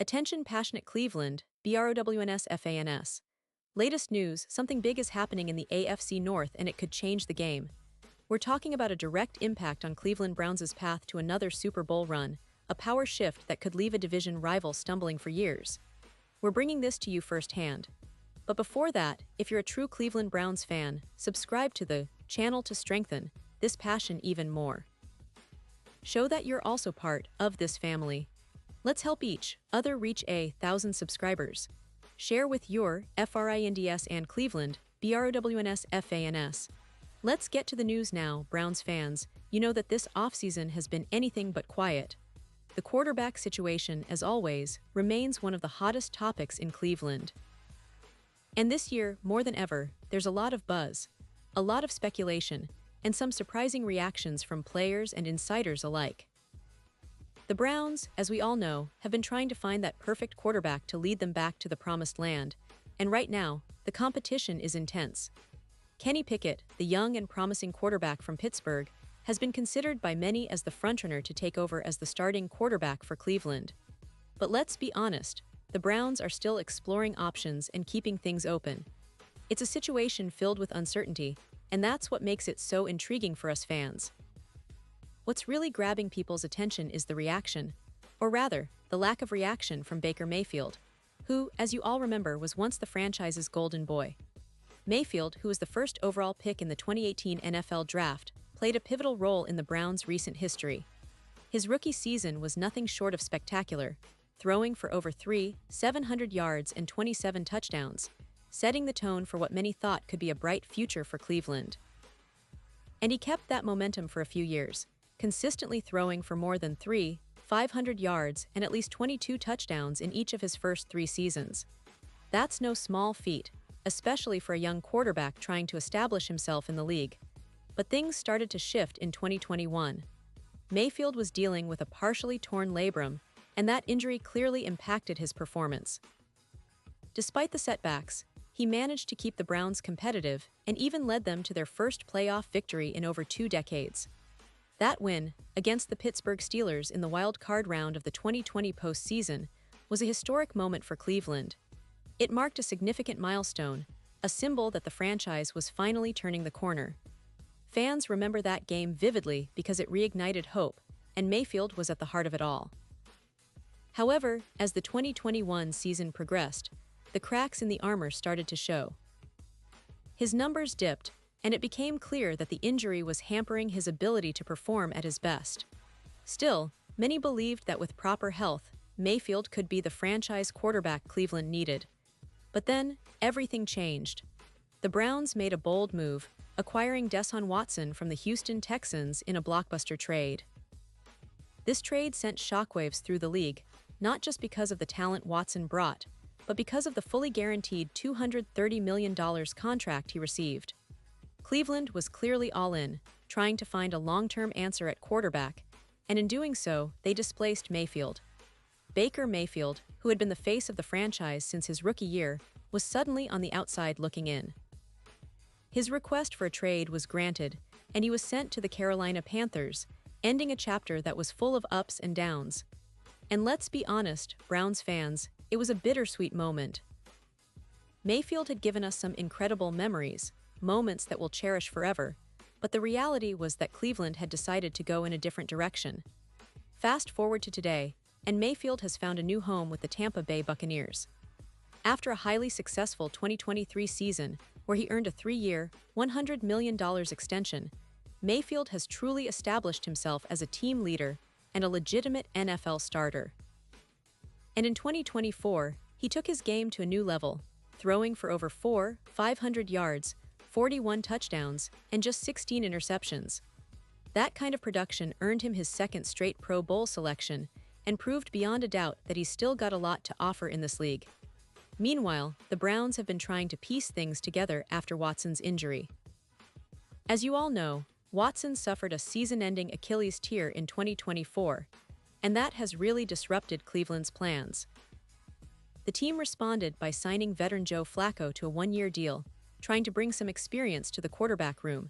Attention passionate Cleveland, BROWNS. Latest news, something big is happening in the AFC North and it could change the game. We're talking about a direct impact on Cleveland Browns' path to another Super Bowl run, a power shift that could leave a division rival stumbling for years. We're bringing this to you firsthand. But before that, if you're a true Cleveland Browns fan, subscribe to the channel to strengthen this passion even more. Show that you're also part of this family. Let's help each other reach 1,000 subscribers. Share with your FRINDS and Cleveland, BROWNS. Let's get to the news now, Browns fans. You know that this offseason has been anything but quiet. The quarterback situation, as always, remains one of the hottest topics in Cleveland. And this year, more than ever, there's a lot of buzz, a lot of speculation, and some surprising reactions from players and insiders alike. The Browns, as we all know, have been trying to find that perfect quarterback to lead them back to the promised land, and right now, the competition is intense. Kenny Pickett, the young and promising quarterback from Pittsburgh, has been considered by many as the frontrunner to take over as the starting quarterback for Cleveland. But let's be honest, the Browns are still exploring options and keeping things open. It's a situation filled with uncertainty, and that's what makes it so intriguing for us fans. What's really grabbing people's attention is the reaction, or rather, the lack of reaction from Baker Mayfield, who, as you all remember, was once the franchise's golden boy. Mayfield, who was the first overall pick in the 2018 NFL Draft, played a pivotal role in the Browns' recent history. His rookie season was nothing short of spectacular, throwing for over 700 yards and 27 touchdowns, setting the tone for what many thought could be a bright future for Cleveland. And he kept that momentum for a few years, consistently throwing for more than 500 yards and at least 22 touchdowns in each of his first 3 seasons. That's no small feat, especially for a young quarterback trying to establish himself in the league. But things started to shift in 2021. Mayfield was dealing with a partially torn labrum, and that injury clearly impacted his performance. Despite the setbacks, he managed to keep the Browns competitive and even led them to their first playoff victory in over 2 decades. That win, against the Pittsburgh Steelers in the wild card round of the 2020 postseason, was a historic moment for Cleveland. It marked a significant milestone, a symbol that the franchise was finally turning the corner. Fans remember that game vividly because it reignited hope, and Mayfield was at the heart of it all. However, as the 2021 season progressed, the cracks in the armor started to show. His numbers dipped, and it became clear that the injury was hampering his ability to perform at his best. Still, many believed that with proper health, Mayfield could be the franchise quarterback Cleveland needed. But then, everything changed. The Browns made a bold move, acquiring Deshaun Watson from the Houston Texans in a blockbuster trade. This trade sent shockwaves through the league, not just because of the talent Watson brought, but because of the fully guaranteed $230 million contract he received. Cleveland was clearly all in, trying to find a long-term answer at quarterback, and in doing so, they displaced Mayfield. Baker Mayfield, who had been the face of the franchise since his rookie year, was suddenly on the outside looking in. His request for a trade was granted, and he was sent to the Carolina Panthers, ending a chapter that was full of ups and downs. And let's be honest, Browns fans, it was a bittersweet moment. Mayfield had given us some incredible memories, moments that we'll cherish forever, but the reality was that Cleveland had decided to go in a different direction. Fast forward to today, and Mayfield has found a new home with the Tampa Bay Buccaneers. After a highly successful 2023 season, where he earned a 3-year, $100 million extension, Mayfield has truly established himself as a team leader and a legitimate NFL starter. And in 2024, he took his game to a new level, throwing for over 500 yards, 41 touchdowns, and just 16 interceptions. That kind of production earned him his second straight Pro Bowl selection and proved beyond a doubt that he's still got a lot to offer in this league. Meanwhile, the Browns have been trying to piece things together after Watson's injury. As you all know, Watson suffered a season-ending Achilles tear in 2024, and that has really disrupted Cleveland's plans. The team responded by signing veteran Joe Flacco to a 1-year deal, trying to bring some experience to the quarterback room.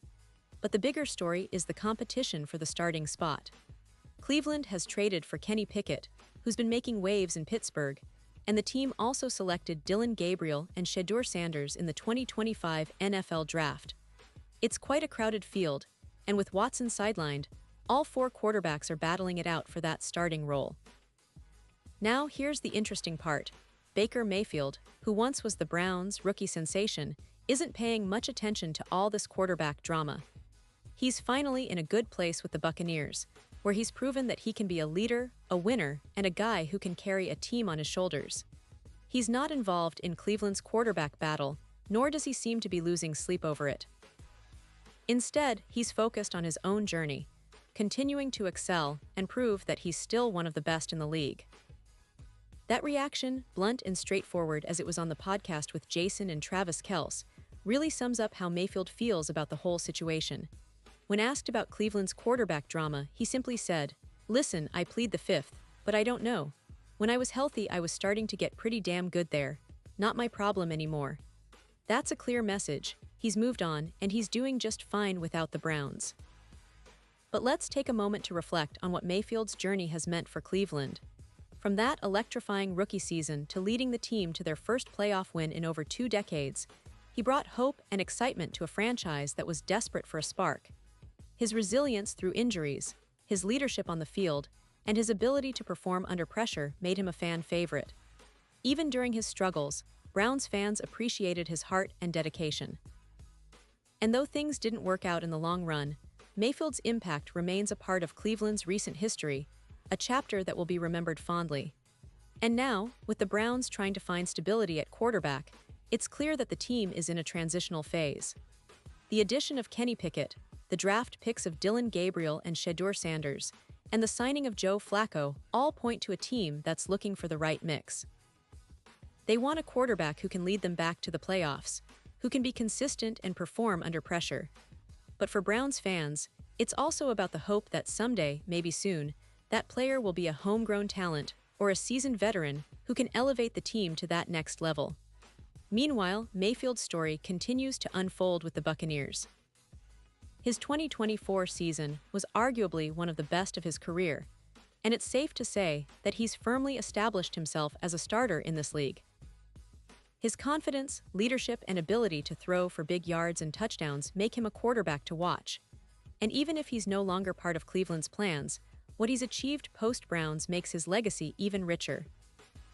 But the bigger story is the competition for the starting spot. Cleveland has traded for Kenny Pickett, who's been making waves in Pittsburgh, and the team also selected Dillon Gabriel and Shedeur Sanders in the 2025 NFL Draft. It's quite a crowded field, and with Watson sidelined, all four quarterbacks are battling it out for that starting role. Now here's the interesting part. Baker Mayfield, who once was the Browns' rookie sensation, isn't paying much attention to all this quarterback drama. He's finally in a good place with the Buccaneers, where he's proven that he can be a leader, a winner, and a guy who can carry a team on his shoulders. He's not involved in Cleveland's quarterback battle, nor does he seem to be losing sleep over it. Instead, he's focused on his own journey, continuing to excel and prove that he's still one of the best in the league. That reaction, blunt and straightforward as it was on the podcast with Jason and Travis Kelce, really sums up how Mayfield feels about the whole situation. When asked about Cleveland's quarterback drama, he simply said, "Listen, I plead the fifth, but I don't know. When I was healthy, I was starting to get pretty damn good there. Not my problem anymore." That's a clear message. He's moved on, and he's doing just fine without the Browns. But let's take a moment to reflect on what Mayfield's journey has meant for Cleveland. From that electrifying rookie season to leading the team to their first playoff win in over 2 decades, he brought hope and excitement to a franchise that was desperate for a spark. His resilience through injuries, his leadership on the field, and his ability to perform under pressure made him a fan favorite. Even during his struggles, Browns fans appreciated his heart and dedication. And though things didn't work out in the long run, Mayfield's impact remains a part of Cleveland's recent history, a chapter that will be remembered fondly. And now, with the Browns trying to find stability at quarterback, it's clear that the team is in a transitional phase. The addition of Kenny Pickett, the draft picks of Dillon Gabriel and Shedeur Sanders, and the signing of Joe Flacco all point to a team that's looking for the right mix. They want a quarterback who can lead them back to the playoffs, who can be consistent and perform under pressure. But for Browns fans, it's also about the hope that someday, maybe soon, that player will be a homegrown talent or a seasoned veteran who can elevate the team to that next level. Meanwhile, Mayfield's story continues to unfold with the Buccaneers. His 2024 season was arguably one of the best of his career, and it's safe to say that he's firmly established himself as a starter in this league. His confidence, leadership, and ability to throw for big yards and touchdowns make him a quarterback to watch. And even if he's no longer part of Cleveland's plans, what he's achieved post-Browns makes his legacy even richer.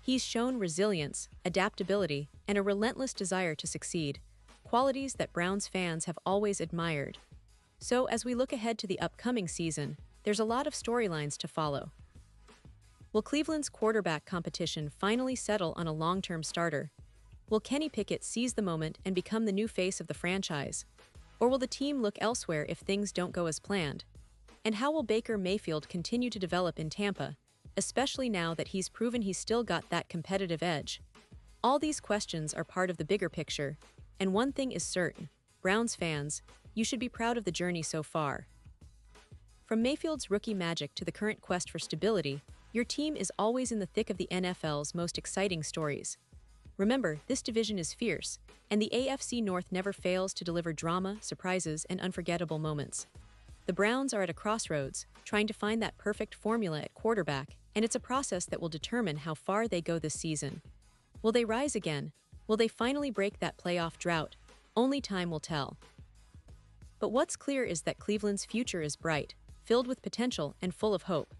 He's shown resilience, adaptability, and a relentless desire to succeed, qualities that Browns fans have always admired. So, as we look ahead to the upcoming season, there's a lot of storylines to follow. Will Cleveland's quarterback competition finally settle on a long-term starter? Will Kenny Pickett seize the moment and become the new face of the franchise? Or will the team look elsewhere if things don't go as planned? And how will Baker Mayfield continue to develop in Tampa, especially now that he's proven he's still got that competitive edge? All these questions are part of the bigger picture, and one thing is certain: Browns fans, you should be proud of the journey so far. From Mayfield's rookie magic to the current quest for stability, your team is always in the thick of the NFL's most exciting stories. Remember, this division is fierce, and the AFC North never fails to deliver drama, surprises, and unforgettable moments. The Browns are at a crossroads, trying to find that perfect formula at quarterback, and it's a process that will determine how far they go this season. Will they rise again? Will they finally break that playoff drought? Only time will tell. But what's clear is that Cleveland's future is bright, filled with potential and full of hope.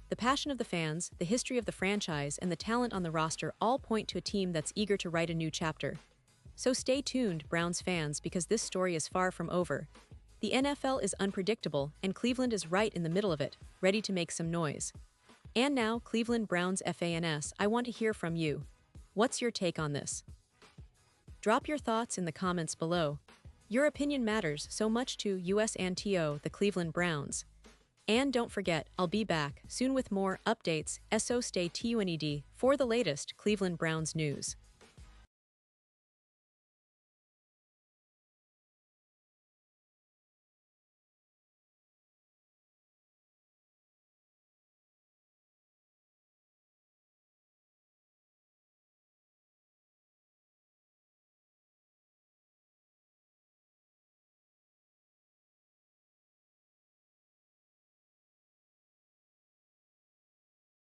The passion of the fans, the history of the franchise, and the talent on the roster all point to a team that's eager to write a new chapter. So stay tuned, Browns fans, because this story is far from over. The NFL is unpredictable, and Cleveland is right in the middle of it, ready to make some noise. And now, Cleveland Browns fans, I want to hear from you. What's your take on this? Drop your thoughts in the comments below. Your opinion matters so much to us and the Cleveland Browns. And don't forget, I'll be back soon with more updates, so stay tuned for the latest Cleveland Browns news.